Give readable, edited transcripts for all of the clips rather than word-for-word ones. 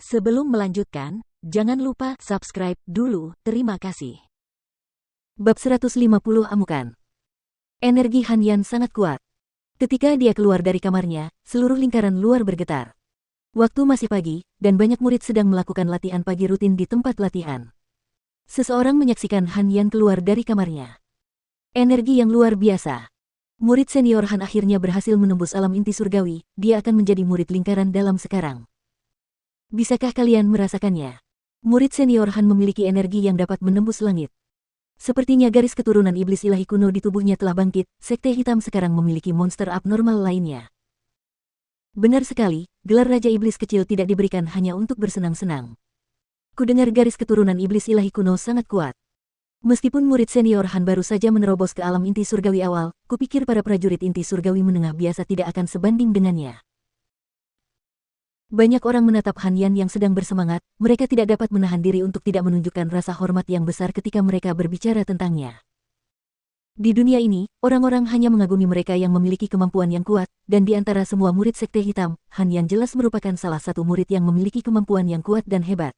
Sebelum melanjutkan, jangan lupa subscribe dulu, terima kasih. Bab 150 Amukan. Energi Han Yan sangat kuat. Ketika dia keluar dari kamarnya, seluruh lingkaran luar bergetar. Waktu masih pagi, dan banyak murid sedang melakukan latihan pagi rutin di tempat latihan. Seseorang menyaksikan Han Yan keluar dari kamarnya. Energi yang luar biasa. Murid senior Han akhirnya berhasil menembus alam inti surgawi, dia akan menjadi murid lingkaran dalam sekarang. Bisakah kalian merasakannya? Murid senior Han memiliki energi yang dapat menembus langit. Sepertinya garis keturunan iblis ilahi kuno di tubuhnya telah bangkit, sekte hitam sekarang memiliki monster abnormal lainnya. Benar sekali, gelar Raja Iblis kecil tidak diberikan hanya untuk bersenang-senang. Kudengar garis keturunan iblis ilahi kuno sangat kuat. Meskipun murid senior Han baru saja menerobos ke alam inti surgawi awal, kupikir para prajurit inti surgawi menengah biasa tidak akan sebanding dengannya. Banyak orang menatap Han Yan yang sedang bersemangat, mereka tidak dapat menahan diri untuk tidak menunjukkan rasa hormat yang besar ketika mereka berbicara tentangnya. Di dunia ini, orang-orang hanya mengagumi mereka yang memiliki kemampuan yang kuat, dan di antara semua murid sekte hitam, Han Yan jelas merupakan salah satu murid yang memiliki kemampuan yang kuat dan hebat.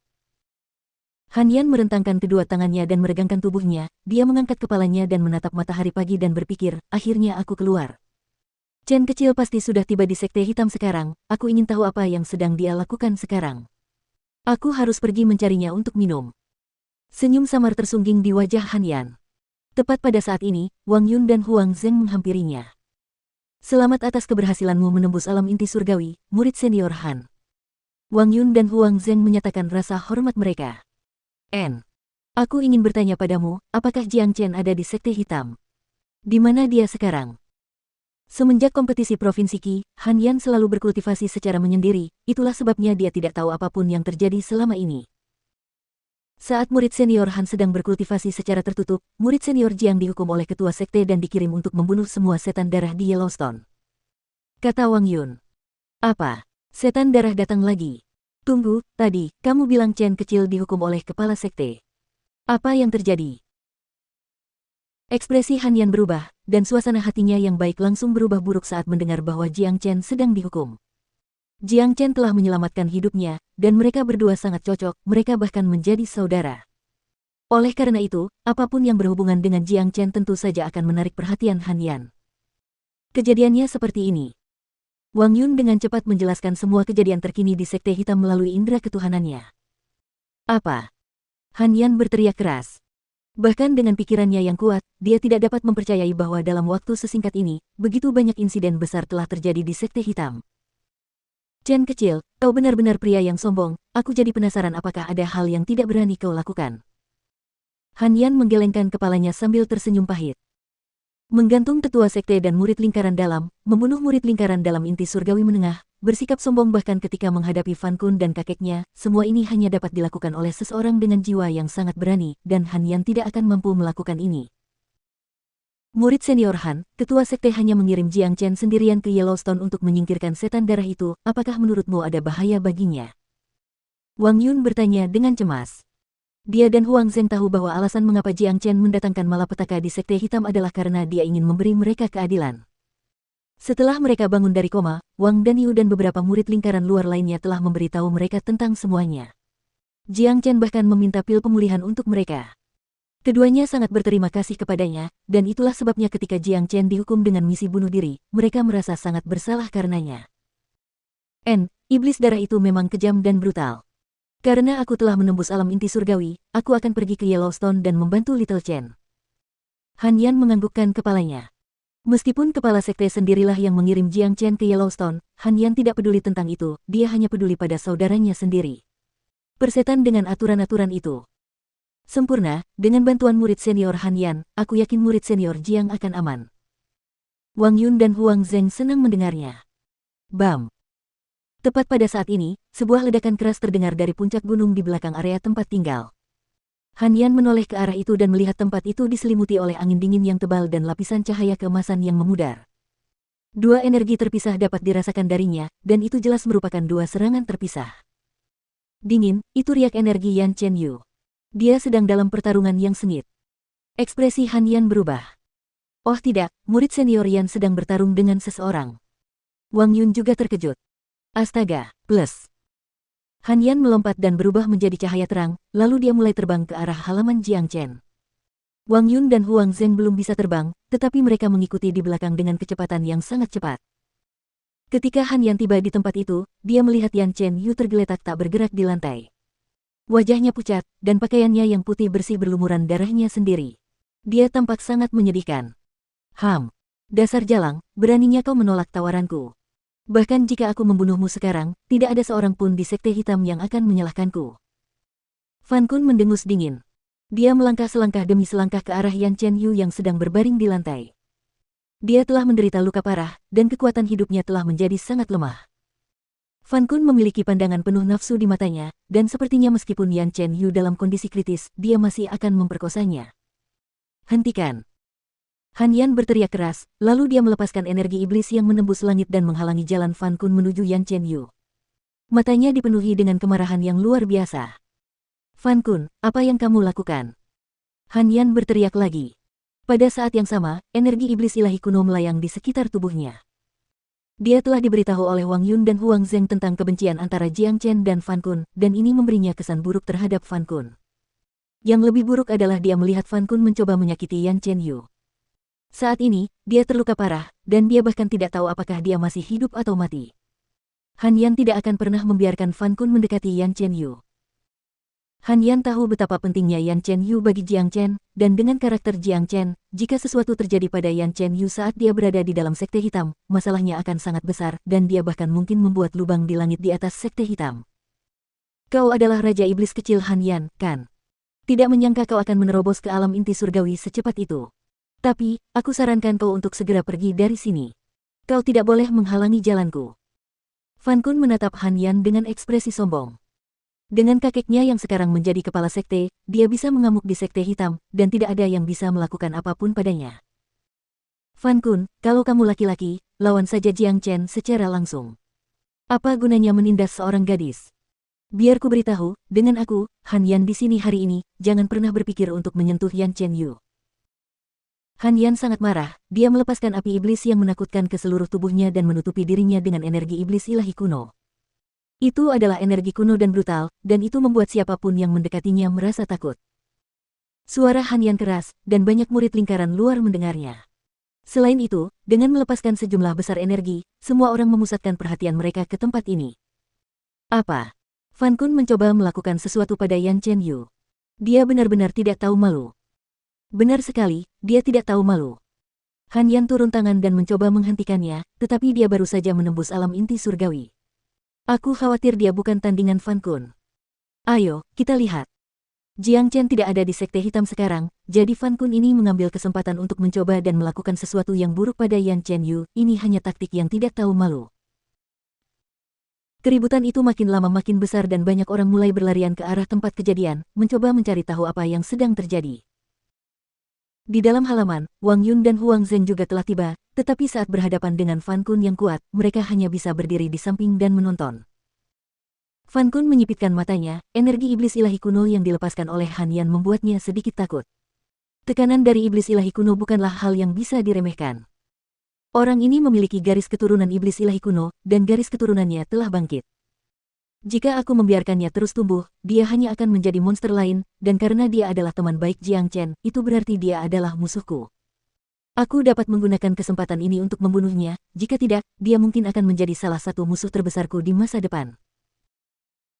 Han Yan merentangkan kedua tangannya dan meregangkan tubuhnya, dia mengangkat kepalanya dan menatap matahari pagi dan berpikir, akhirnya aku keluar. Chen kecil pasti sudah tiba di sekte hitam sekarang, aku ingin tahu apa yang sedang dia lakukan sekarang. Aku harus pergi mencarinya untuk minum. Senyum samar tersungging di wajah Han Yan. Tepat pada saat ini, Wang Yun dan Huang Zheng menghampirinya. Selamat atas keberhasilanmu menembus alam inti surgawi, murid senior Han. Wang Yun dan Huang Zheng menyatakan rasa hormat mereka. Aku ingin bertanya padamu, apakah Jiang Chen ada di sekte hitam? Di mana dia sekarang? Semenjak kompetisi Provinsi Qi, Han Yan selalu berkultivasi secara menyendiri, itulah sebabnya dia tidak tahu apapun yang terjadi selama ini. Saat murid senior Han sedang berkultivasi secara tertutup, murid senior Jiang dihukum oleh ketua sekte dan dikirim untuk membunuh semua setan darah di Yellowstone. Kata Wang Yun. Apa? Setan darah datang lagi? Tunggu, tadi, kamu bilang Chen kecil dihukum oleh kepala sekte. Apa yang terjadi? Ekspresi Han Yan berubah, dan suasana hatinya yang baik langsung berubah buruk saat mendengar bahwa Jiang Chen sedang dihukum. Jiang Chen telah menyelamatkan hidupnya, dan mereka berdua sangat cocok, mereka bahkan menjadi saudara. Oleh karena itu, apapun yang berhubungan dengan Jiang Chen tentu saja akan menarik perhatian Han Yan. Kejadiannya seperti ini. Wang Yun dengan cepat menjelaskan semua kejadian terkini di sekte hitam melalui indera ketuhanannya. Apa? Han Yan berteriak keras. Bahkan dengan pikirannya yang kuat, dia tidak dapat mempercayai bahwa dalam waktu sesingkat ini, begitu banyak insiden besar telah terjadi di sekte hitam. Chen kecil, kau benar-benar pria yang sombong, aku jadi penasaran apakah ada hal yang tidak berani kau lakukan. Han Yan menggelengkan kepalanya sambil tersenyum pahit. Menggantung tetua sekte dan murid lingkaran dalam, membunuh murid lingkaran dalam inti surgawi menengah, bersikap sombong bahkan ketika menghadapi Fan Kun dan kakeknya, semua ini hanya dapat dilakukan oleh seseorang dengan jiwa yang sangat berani, dan Han Yan tidak akan mampu melakukan ini. Murid senior Han, ketua sekte hanya mengirim Jiang Chen sendirian ke Yellowstone untuk menyingkirkan setan darah itu, apakah menurutmu ada bahaya baginya? Wang Yun bertanya dengan cemas. Dia dan Huang Zheng tahu bahwa alasan mengapa Jiang Chen mendatangkan malapetaka di sekte hitam adalah karena dia ingin memberi mereka keadilan. Setelah mereka bangun dari koma, Wang Danyu dan beberapa murid lingkaran luar lainnya telah memberitahu mereka tentang semuanya. Jiang Chen bahkan meminta pil pemulihan untuk mereka. Keduanya sangat berterima kasih kepadanya, dan itulah sebabnya ketika Jiang Chen dihukum dengan misi bunuh diri, mereka merasa sangat bersalah karenanya. Iblis darah itu memang kejam dan brutal. Karena aku telah menembus alam inti surgawi, aku akan pergi ke Yellowstone dan membantu Little Chen. Han Yan menganggukkan kepalanya. Meskipun kepala sekte sendirilah yang mengirim Jiang Chen ke Yellowstone, Han Yan tidak peduli tentang itu, dia hanya peduli pada saudaranya sendiri. Persetan dengan aturan-aturan itu. Sempurna, dengan bantuan murid senior Han Yan, aku yakin murid senior Jiang akan aman. Wang Yun dan Huang Zheng senang mendengarnya. Bam! Tepat pada saat ini, sebuah ledakan keras terdengar dari puncak gunung di belakang area tempat tinggal. Han Yan menoleh ke arah itu dan melihat tempat itu diselimuti oleh angin dingin yang tebal dan lapisan cahaya keemasan yang memudar. Dua energi terpisah dapat dirasakan darinya, dan itu jelas merupakan dua serangan terpisah. Dingin, itu riak energi Yan Chen Yu. Dia sedang dalam pertarungan yang sengit. Ekspresi Han Yan berubah. Oh tidak, murid senior Yan sedang bertarung dengan seseorang. Wang Yun juga terkejut. Astaga, plus. Han Yan melompat dan berubah menjadi cahaya terang, lalu dia mulai terbang ke arah halaman Jiang Chen. Wang Yun dan Huang Zheng belum bisa terbang, tetapi mereka mengikuti di belakang dengan kecepatan yang sangat cepat. Ketika Han Yan tiba di tempat itu, dia melihat Yan Chen Yu tergeletak tak bergerak di lantai. Wajahnya pucat, dan pakaiannya yang putih bersih berlumuran darahnya sendiri. Dia tampak sangat menyedihkan. Dasar jalang, beraninya kau menolak tawaranku. Bahkan jika aku membunuhmu sekarang, tidak ada seorang pun di Sekte Hitam yang akan menyalahkanku. Fan Kun mendengus dingin. Dia melangkah selangkah demi selangkah ke arah Yan Chen Yu yang sedang berbaring di lantai. Dia telah menderita luka parah, dan kekuatan hidupnya telah menjadi sangat lemah. Fan Kun memiliki pandangan penuh nafsu di matanya, dan sepertinya meskipun Yan Chen Yu dalam kondisi kritis, dia masih akan memperkosanya. Hentikan! Han Yan berteriak keras, lalu dia melepaskan energi iblis yang menembus langit dan menghalangi jalan Fan Kun menuju Yan Chen Yu. Matanya dipenuhi dengan kemarahan yang luar biasa. Fan Kun, apa yang kamu lakukan? Han Yan berteriak lagi. Pada saat yang sama, energi iblis ilahi kuno melayang di sekitar tubuhnya. Dia telah diberitahu oleh Wang Yun dan Huang Zheng tentang kebencian antara Jiang Chen dan Fan Kun, dan ini memberinya kesan buruk terhadap Fan Kun. Yang lebih buruk adalah dia melihat Fan Kun mencoba menyakiti Yan Chen Yu. Saat ini, dia terluka parah, dan dia bahkan tidak tahu apakah dia masih hidup atau mati. Han Yan tidak akan pernah membiarkan Fan Kun mendekati Yan Chen Yu. Han Yan tahu betapa pentingnya Yan Chen Yu bagi Jiang Chen, dan dengan karakter Jiang Chen, jika sesuatu terjadi pada Yan Chen Yu saat dia berada di dalam Sekte Hitam, masalahnya akan sangat besar, dan dia bahkan mungkin membuat lubang di langit di atas Sekte Hitam. Kau adalah Raja Iblis kecil Han Yan, kan? Tidak menyangka kau akan menerobos ke alam inti surgawi secepat itu. Tapi, aku sarankan kau untuk segera pergi dari sini. Kau tidak boleh menghalangi jalanku. Fan Kun menatap Han Yan dengan ekspresi sombong. Dengan kakeknya yang sekarang menjadi kepala sekte, dia bisa mengamuk di Sekte Hitam, dan tidak ada yang bisa melakukan apapun padanya. Fan Kun, kalau kamu laki-laki, lawan saja Jiang Chen secara langsung. Apa gunanya menindas seorang gadis? Biar ku beritahu, dengan aku, Han Yan di sini hari ini, jangan pernah berpikir untuk menyentuh Yan Chen Yu. Han Yan sangat marah, dia melepaskan api iblis yang menakutkan ke seluruh tubuhnya dan menutupi dirinya dengan energi iblis ilahi kuno. Itu adalah energi kuno dan brutal, dan itu membuat siapapun yang mendekatinya merasa takut. Suara Han Yan keras, dan banyak murid lingkaran luar mendengarnya. Selain itu, dengan melepaskan sejumlah besar energi, semua orang memusatkan perhatian mereka ke tempat ini. Apa? Fan Kun mencoba melakukan sesuatu pada Yan Chen Yu. Dia benar-benar tidak tahu malu. Benar sekali, dia tidak tahu malu. Han Yan turun tangan dan mencoba menghentikannya, tetapi dia baru saja menembus alam inti surgawi. Aku khawatir dia bukan tandingan Fan Kun. Ayo, kita lihat. Jiang Chen tidak ada di Sekte Hitam sekarang, jadi Fan Kun ini mengambil kesempatan untuk mencoba dan melakukan sesuatu yang buruk pada Yan Chen Yu, ini hanya taktik yang tidak tahu malu. Keributan itu makin lama makin besar dan banyak orang mulai berlarian ke arah tempat kejadian, mencoba mencari tahu apa yang sedang terjadi. Di dalam halaman, Wang Yun dan Huang Zheng juga telah tiba, tetapi saat berhadapan dengan Fan Kun yang kuat, mereka hanya bisa berdiri di samping dan menonton. Fan Kun menyipitkan matanya, energi iblis ilahi kuno yang dilepaskan oleh Han Yan membuatnya sedikit takut. Tekanan dari iblis ilahi kuno bukanlah hal yang bisa diremehkan. Orang ini memiliki garis keturunan iblis ilahi kuno, dan garis keturunannya telah bangkit. Jika aku membiarkannya terus tumbuh, dia hanya akan menjadi monster lain, dan karena dia adalah teman baik Jiang Chen, itu berarti dia adalah musuhku. Aku dapat menggunakan kesempatan ini untuk membunuhnya, jika tidak, dia mungkin akan menjadi salah satu musuh terbesarku di masa depan.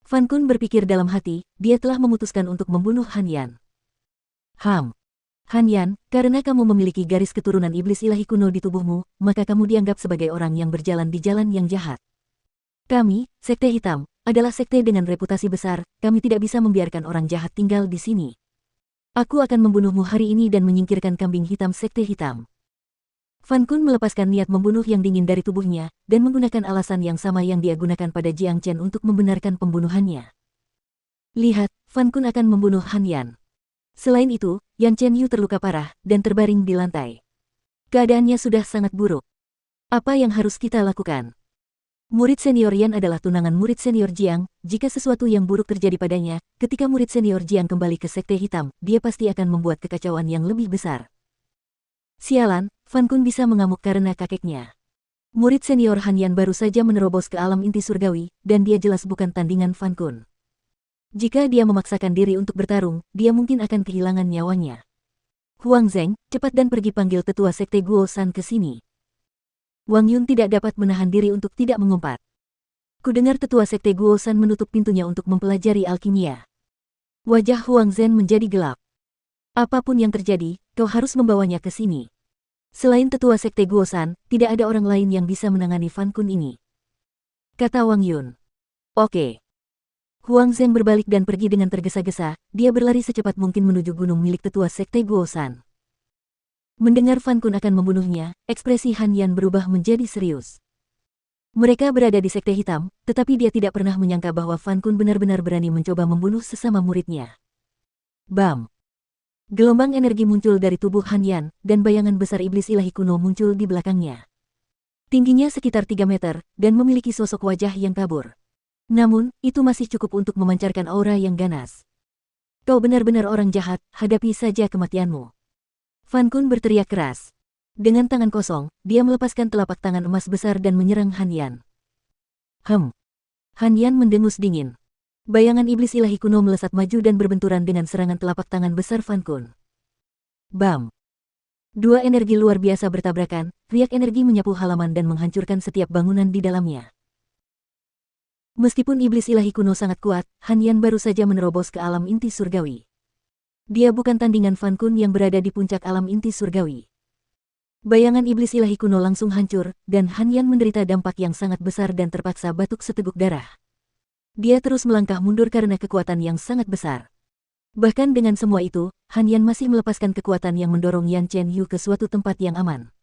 Fan Kun berpikir dalam hati, dia telah memutuskan untuk membunuh Han Yan. Han Yan, karena kamu memiliki garis keturunan iblis ilahi kuno di tubuhmu, maka kamu dianggap sebagai orang yang berjalan di jalan yang jahat. Kami, Sekte Hitam, adalah sekte dengan reputasi besar, kami tidak bisa membiarkan orang jahat tinggal di sini. Aku akan membunuhmu hari ini dan menyingkirkan kambing hitam Sekte Hitam. Fan Kun melepaskan niat membunuh yang dingin dari tubuhnya, dan menggunakan alasan yang sama yang dia gunakan pada Jiang Chen untuk membenarkan pembunuhannya. Lihat, Fan Kun akan membunuh Han Yan. Selain itu, Yan Chen Yu terluka parah, dan terbaring di lantai. Keadaannya sudah sangat buruk. Apa yang harus kita lakukan? Murid senior Yan adalah tunangan murid senior Jiang, jika sesuatu yang buruk terjadi padanya, ketika murid senior Jiang kembali ke Sekte Hitam, dia pasti akan membuat kekacauan yang lebih besar. Sialan, Fan Kun bisa mengamuk karena kakeknya. Murid senior Han Yan baru saja menerobos ke alam inti surgawi, dan dia jelas bukan tandingan Fan Kun. Jika dia memaksakan diri untuk bertarung, dia mungkin akan kehilangan nyawanya. Huang Zheng, cepat dan pergi panggil tetua sekte Guo San ke sini. Wang Yun tidak dapat menahan diri untuk tidak mengumpat. Kudengar tetua sekte Guo San menutup pintunya untuk mempelajari alkimia. Wajah Huang Zheng menjadi gelap. Apapun yang terjadi, kau harus membawanya ke sini. Selain tetua sekte Guo San, tidak ada orang lain yang bisa menangani Fan Kun ini, kata Wang Yun. Oke. Huang Zheng berbalik dan pergi dengan tergesa-gesa, dia berlari secepat mungkin menuju gunung milik tetua sekte Guo San. Mendengar Fan Kun akan membunuhnya, ekspresi Han Yan berubah menjadi serius. Mereka berada di sekte hitam, tetapi dia tidak pernah menyangka bahwa Fan Kun benar-benar berani mencoba membunuh sesama muridnya. Bam! Gelombang energi muncul dari tubuh Han Yan, dan bayangan besar iblis ilahi kuno muncul di belakangnya. Tingginya sekitar 3 meter, dan memiliki sosok wajah yang kabur. Namun, itu masih cukup untuk memancarkan aura yang ganas. Kau benar-benar orang jahat, hadapi saja kematianmu. Fan Kun berteriak keras. Dengan tangan kosong, dia melepaskan telapak tangan emas besar dan menyerang Han Yan. Han Yan mendengus dingin. Bayangan iblis ilahi kuno melesat maju dan berbenturan dengan serangan telapak tangan besar Fan Kun. Bam! Dua energi luar biasa bertabrakan, riak energi menyapu halaman dan menghancurkan setiap bangunan di dalamnya. Meskipun iblis ilahi kuno sangat kuat, Han Yan baru saja menerobos ke alam inti surgawi. Dia bukan tandingan Fan Kun yang berada di puncak alam inti surgawi. Bayangan iblis ilahi kuno langsung hancur, dan Han Yan menderita dampak yang sangat besar dan terpaksa batuk seteguk darah. Dia terus melangkah mundur karena kekuatan yang sangat besar. Bahkan dengan semua itu, Han Yan masih melepaskan kekuatan yang mendorong Yan Chen Yu ke suatu tempat yang aman.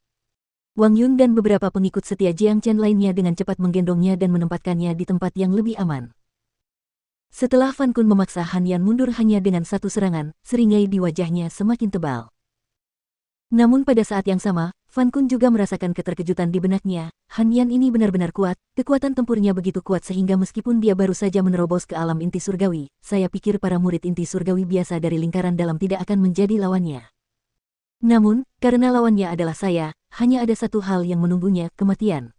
Wang Yun dan beberapa pengikut setia Jiang Chen lainnya dengan cepat menggendongnya dan menempatkannya di tempat yang lebih aman. Setelah Fan Kun memaksa Han Yan mundur hanya dengan satu serangan, seringai di wajahnya semakin tebal. Namun pada saat yang sama, Fan Kun juga merasakan keterkejutan di benaknya. Han Yan ini benar-benar kuat, kekuatan tempurnya begitu kuat sehingga meskipun dia baru saja menerobos ke alam inti surgawi, saya pikir para murid inti surgawi biasa dari lingkaran dalam tidak akan menjadi lawannya. Namun, karena lawannya adalah saya, hanya ada satu hal yang menunggunya, kematian.